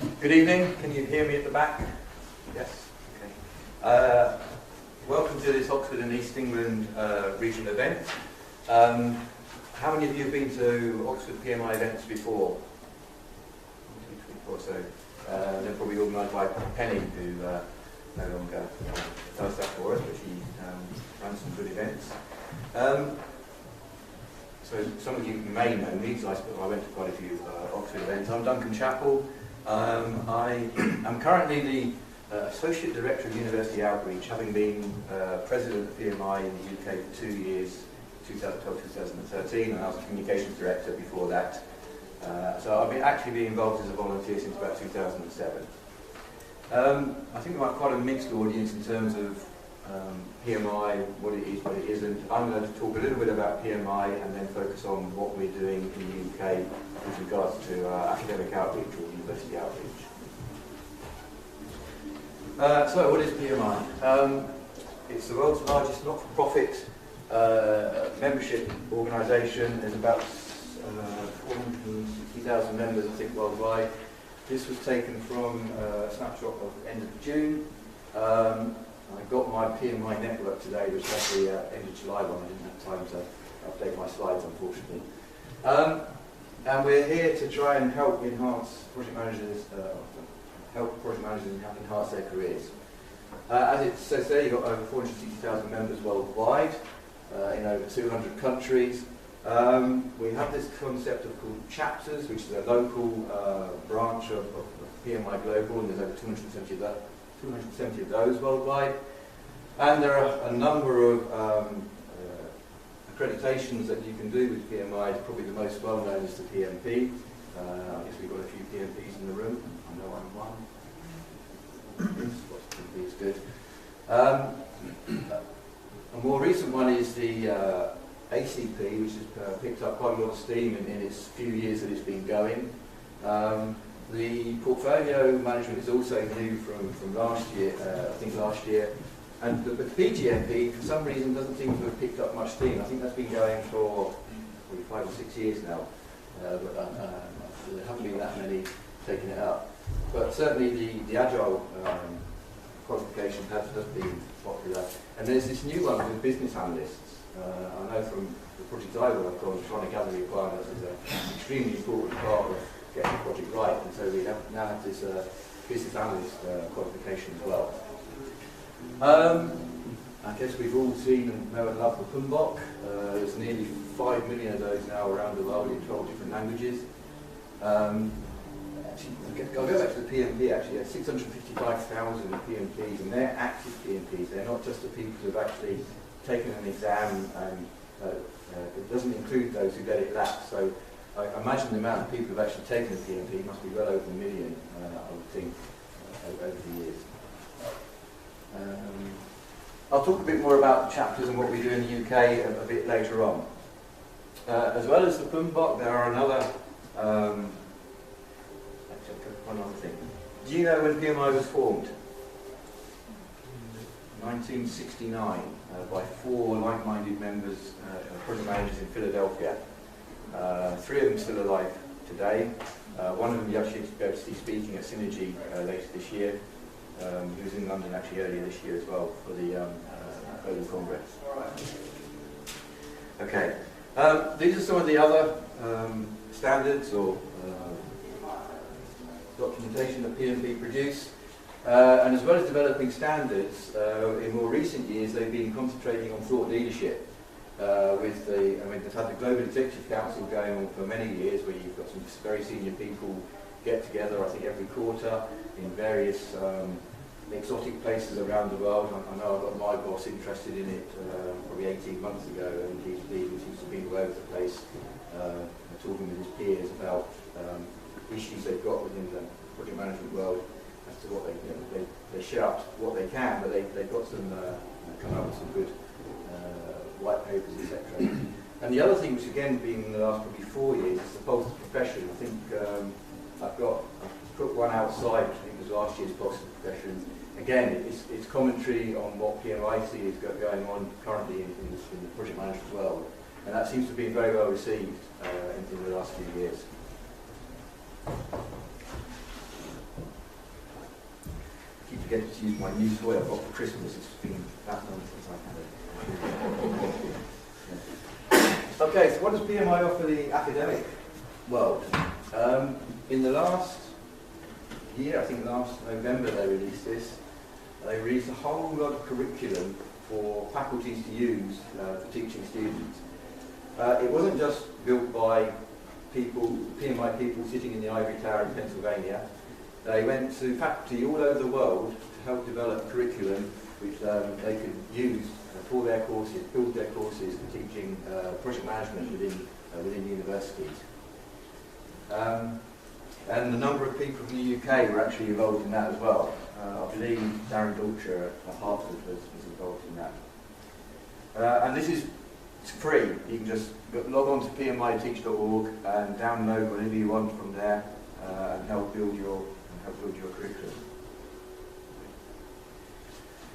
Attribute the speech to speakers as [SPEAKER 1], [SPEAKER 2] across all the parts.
[SPEAKER 1] Good evening. Can you hear me at the back? Yes. Okay. Welcome to this Oxford and East England regional event. How many of you have been to Oxford PMI events before? 1, 2, 3, 4. So they're probably organised by Penny, who no longer does that for us, but she runs some good events. So some of you may know me, because I went to quite a few Oxford events. I'm Duncan Chappell. I am currently the Associate Director of University Outreach, having been President of PMI in the UK for 2 years, 2012-2013, and I was a Communications Director before that. So I've actually been involved as a volunteer since about 2007. I think we might have quite a mixed audience in terms of PMI, what it is, what it isn't. I'm going to talk a little bit about PMI and then focus on what we're doing in the UK with regards to academic outreach or university outreach. So what is PMI? It's the world's largest not-for-profit membership organisation. There's about 460,000 members, I think, worldwide. This was taken from a snapshot of the end of June. I got my PMI network today, which was the end of July one. I didn't have time to update my slides, unfortunately. And we're here to try and help enhance project managers, enhance their careers. As it says there, you've got over 460,000 members worldwide in over 200 countries. We have this concept of called chapters, which is a local branch of PMI Global, and there's over 270 of those worldwide. And there are a number of accreditations that you can do with PMI. Probably the most well known is the PMP. I guess we've got a few PMPs in the room. I know I'm one. PMP is good. A more recent one is the ACP, which has picked up quite a lot of steam in its few years that it's been going. The portfolio management is also new from last year, I think last year. And the PGMP, for some reason, doesn't seem to have picked up much steam. I think that's been going for probably 5 or 6 years now. But there haven't been that many taking it up. But certainly the Agile qualification has been popular. And there's this new one with business analysts. I know from the project I work on, trying to gather requirements is an extremely important part of getting the project right, and so we now have this business analyst qualification as well. I guess we've all seen and know and love the PMBOK. There's nearly 5 million of those now around the world in 12 different languages. Actually, I'll go back to the PMP actually. There's 655,000 PMPs, and they're active PMPs. They're not just the people who have actually taken an exam, and it doesn't include those who let it lapse. So I imagine the amount of people who have actually taken a PMP must be well over 1 million, I would think, over the years. I'll talk a bit more about the chapters and what we do in the UK a bit later on. As well as the PMBOK, there are one other thing. Do you know when PMI was formed? 1969, by 4 like-minded members, project managers in Philadelphia. 3 of them still alive today. One of them you actually go to see speaking at Synergy later this year. He was in London actually earlier this year as well for the Global Congress. Okay, these are some of the other standards or documentation that PMP produce. And as well as developing standards, in more recent years they've been concentrating on thought leadership. They've had the Global Executive Council going on for many years, where you've got some very senior people get together, I think every quarter, in various exotic places around the world. I know I got my boss interested in it probably 18 months ago, and he's leading teams of people over the place, talking with his peers about issues they've got within the project management world as to what they share up what they can, but they've got some come up with some good white papers, etc. And the other thing, which again been in the last probably 4 years, is the pulse of the profession. I think I've put one outside, which I think was last year's pulse of the profession. Again, it's commentary on what PMIC is going on currently in the project management world, and that seems to have been very well received in the last few years. to get to use my new toy I got for Christmas. It's been that long since I've had it. Okay, so what does PMI offer the academic world? In the last year, I think last November they released this. They released a whole lot of curriculum for faculties to use for teaching students. It wasn't just built by people, PMI people sitting in the ivory tower in Pennsylvania. They went to faculty all over the world to help develop curriculum which they could use for their courses, build their courses for teaching project management within universities. And the number of people from the UK were actually involved in that as well. I believe Darren Dolcher at Hartford was involved in that. And this is free. You can just log on to pmiteach.org and download whatever you want from there and help build your curriculum.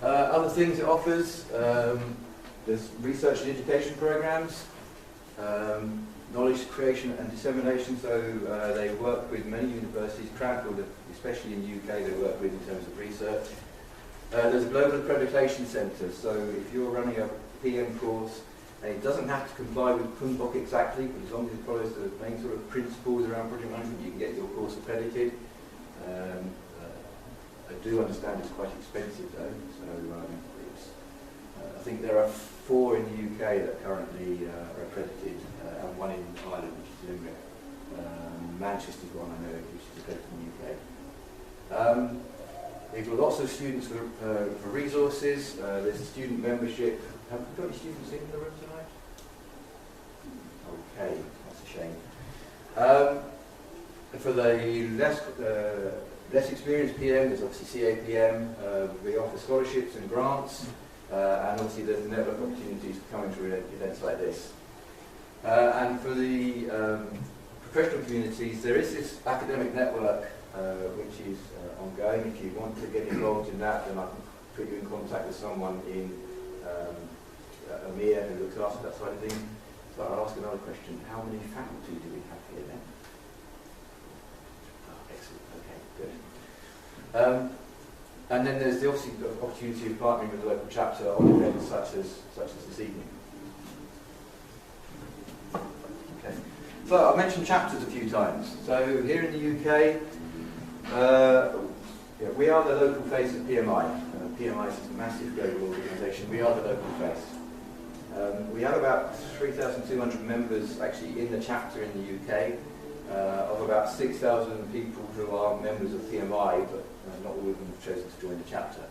[SPEAKER 1] Other things it offers, there's research and education programs, knowledge creation and dissemination, so they work with many universities, Cranfield especially in the UK they work with in terms of research. There's a global accreditation centre, so if you're running a PM course, and it doesn't have to comply with PMBOK exactly, but as long as it follows the main sort of principles around project management, you can get your course accredited. I do understand it's quite expensive though, so I think there are 4 in the UK that currently are accredited, and 1 in Ireland, which is Limerick. Manchester's one I know, which is accredited in the UK. They've got lots of students for resources. There's a student membership. Have we got any students in the room tonight? Okay, that's a shame. For the less experienced PM, there's obviously CAPM. We offer scholarships and grants, and obviously there's network opportunities coming through events like this. And for the professional communities, there is this academic network which is ongoing. If you want to get involved in that, then I can put you in contact with someone in EMEA who looks after that side of things. So I'll ask another question. How many faculty do we have here then? Oh, excellent. Okay, good. And then there's the obviously the opportunity of partnering with the local chapter on events such as this evening. Okay. So I mentioned chapters a few times. So here in the UK, we are the local face of PMI. PMI is a massive global organisation. We are the local face. We have about 3,200 members actually in the chapter in the UK, of about 6,000 people who are members of PMI, but not all of them have chosen to join the chapter.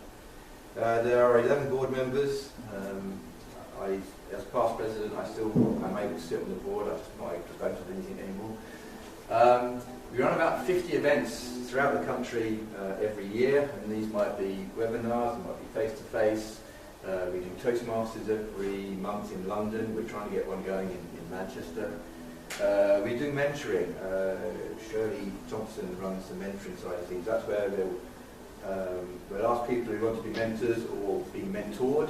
[SPEAKER 1] There are 11 board members. As past president, I'm able to sit on the board. I just not able to vote on anything anymore. We run about 50 events throughout the country every year, and these might be webinars, they might be face-to-face. We do Toastmasters every month in London. We're trying to get one going in Manchester. We do mentoring. Shirley Thompson runs the mentoring side of things. That's where we'll ask people who want to be mentors or be mentored.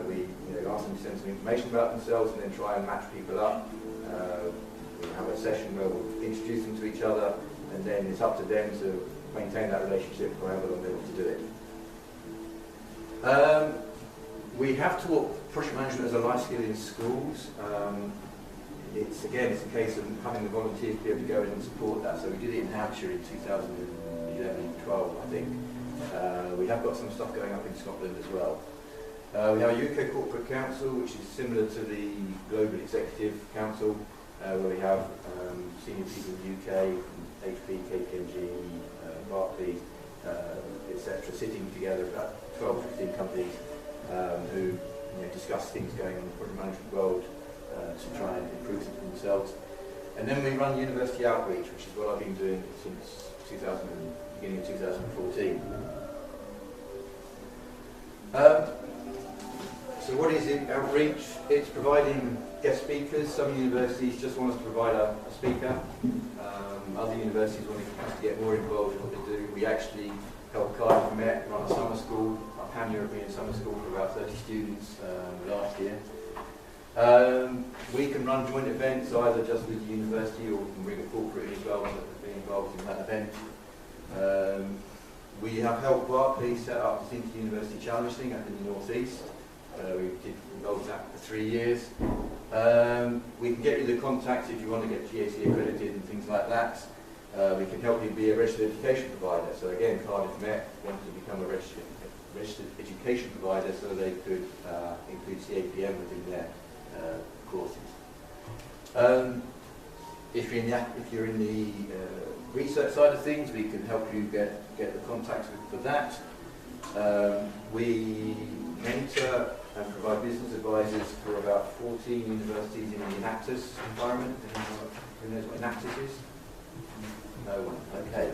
[SPEAKER 1] We ask them to send some information about themselves and then try and match people up. We'll have a session where we'll introduce them to each other, and then it's up to them to maintain that relationship for however long they want to do it. We have taught project management as a life skill in schools. It's a case of having the volunteers be able to go in and support that. So we did it in Hampshire in 2011-12, I think. We have got some stuff going up in Scotland as well. We have a UK Corporate Council, which is similar to the Global Executive Council, where we have senior people in the UK, HP, KPMG, Barclays, etc., sitting together, about 12, 15 companies who discuss things going on in the project management world to try and improve themselves. And then we run university outreach, which is what I've been doing since beginning of 2014. So what is it, outreach? It's providing guest speakers. Some universities just want us to provide a speaker. Other universities want us to get more involved in what they do. We actually helped Cardiff Met run a summer school, a pan-European summer school for about 30 students last year. We can run joint events either just with the university, or we can bring a corporate in as well and be involved in that event. We have helped Barclays set up the Inter-University Challenge thing up in the North East. We did involve that for 3 years. We can get you the contacts if you want to get GAC accredited and things like that. We can help you be a registered education provider. So again, Cardiff Met wanted to become a registered education provider so they could include CAPM within their courses. If you're in the research side of things, we can help you get the contacts for that. We mentor and provide business advisors for about 14 universities in the Enactus environment. Who knows what Enactus is? No one. Okay.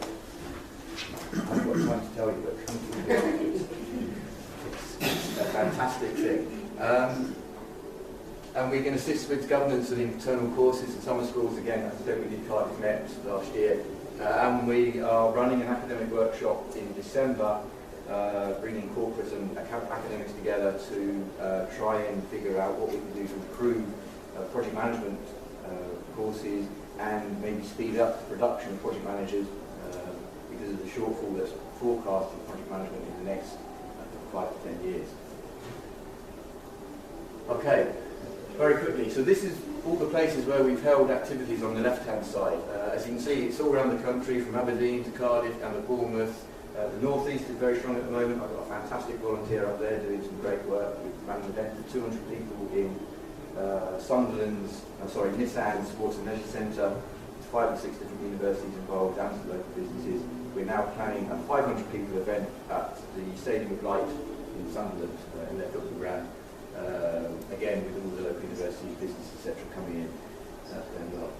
[SPEAKER 1] I've got time to tell you, but come to the it's a fantastic thing. And we can assist with governance and internal courses and summer schools. Again, as I said, we did Cardiff Met last year. And we are running an academic workshop in December, bringing corporates and academics together to try and figure out what we can do to improve project management courses and maybe speed up the production of project managers because of the shortfall that's forecast in project management in the next 5 to 10 years. Okay, very quickly. So this is all the places where we've held activities on the left-hand side. As you can see, it's all around the country, from Aberdeen to Cardiff down to Bournemouth. The North East is very strong at the moment. I've got a fantastic volunteer up there doing some great work. We've ran an event with 200 people in Nissan Sports and Leisure Centre. 5 or 6 different universities involved and some local businesses. We're now planning a 500 people event at the Stadium of Light in Sunderland, in their football ground. Again, with all the local universities, business, etc. coming in. That's going well.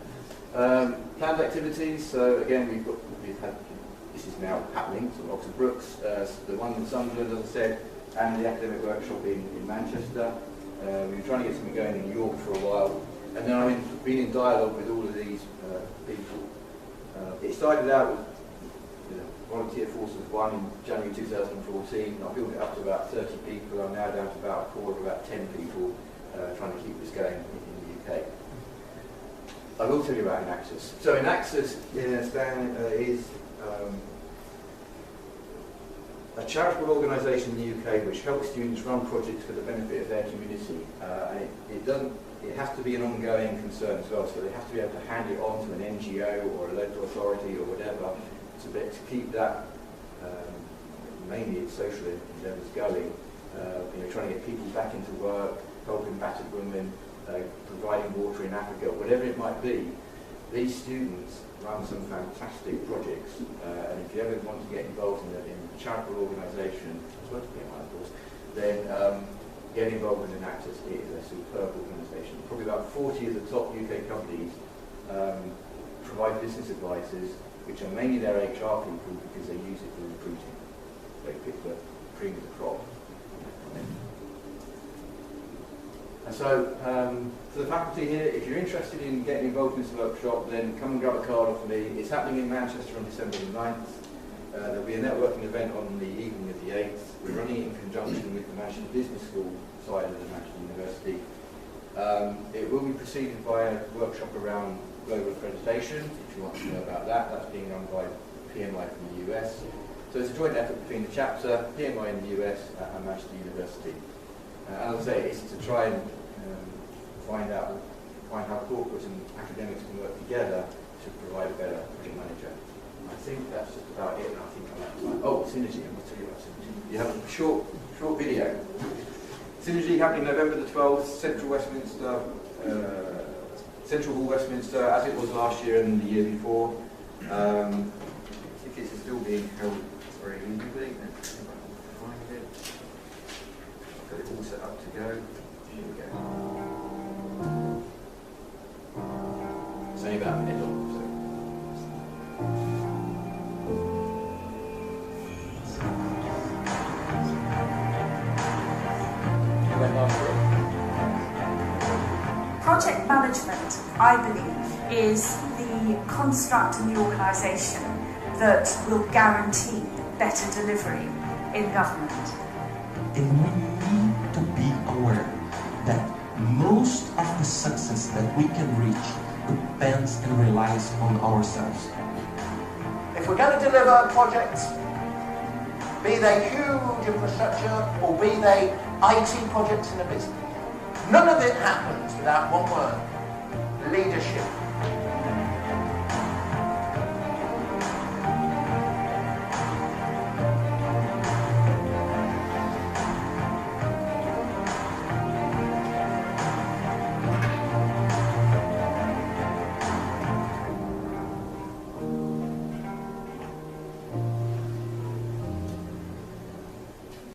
[SPEAKER 1] Planned activities, so again, we've had, this is now happening, so Oxford Brookes, the one in Sunderland, as I said, and the academic workshop in Manchester. We've been trying to get something going in York for a while. And then I've been in dialogue with all of these people. It started out with volunteer force was one in January 2014. I built it up to about 30 people. I'm now down to about a core of about 10 people trying to keep this going in the UK. I will tell you about Enactus. So Enactus is a charitable organisation in the UK which helps students run projects for the benefit of their community. And it has to be an ongoing concern as well, so they have to be able to hand it on to an NGO or a local authority or whatever to keep that, mainly its social endeavours going, trying to get people back into work, helping battered women, providing water in Africa, whatever it might be. These students run some fantastic projects, and if you ever want to get involved in a charitable organisation, as well as PMI of course, then get involved with Enactus. It is a superb organisation. Probably about 40 of the top UK companies provide business advisors, which are mainly their HR people because they use it for recruiting. They pick the cream of the crop. And so, for the faculty here, if you're interested in getting involved in this workshop, then come and grab a card off me. It's happening in Manchester on December the 9th. There'll be a networking event on the evening of the 8th. We're running it in conjunction with the Manchester Business School side of the Manchester University. It will be preceded by a workshop around global accreditation, if you want to know about that. That's being run by PMI from the US. So it's a joint effort between the chapter, PMI in the US, and Manchester University. As I say, it's to try and find how corporates and academics can work together to provide a better project manager. I think that's just about it, and I think I'm out of time. Oh, Synergy, I'm going to tell you about Synergy. You have a short video. Synergy happening November the 12th, Central Hall, Westminster, as it was last year and the year before. Tickets are still being held very easily. Find it. I've got it all set up to go. Here we go. It's only about a minute long.
[SPEAKER 2] Project management, I believe, is the construct in the organisation that will guarantee better delivery in government.
[SPEAKER 3] And we need to be aware that most of the success that we can reach depends and relies on ourselves.
[SPEAKER 4] If we're going to deliver projects, be they huge infrastructure or be they IT projects in a business. None of it happens without one word: leadership.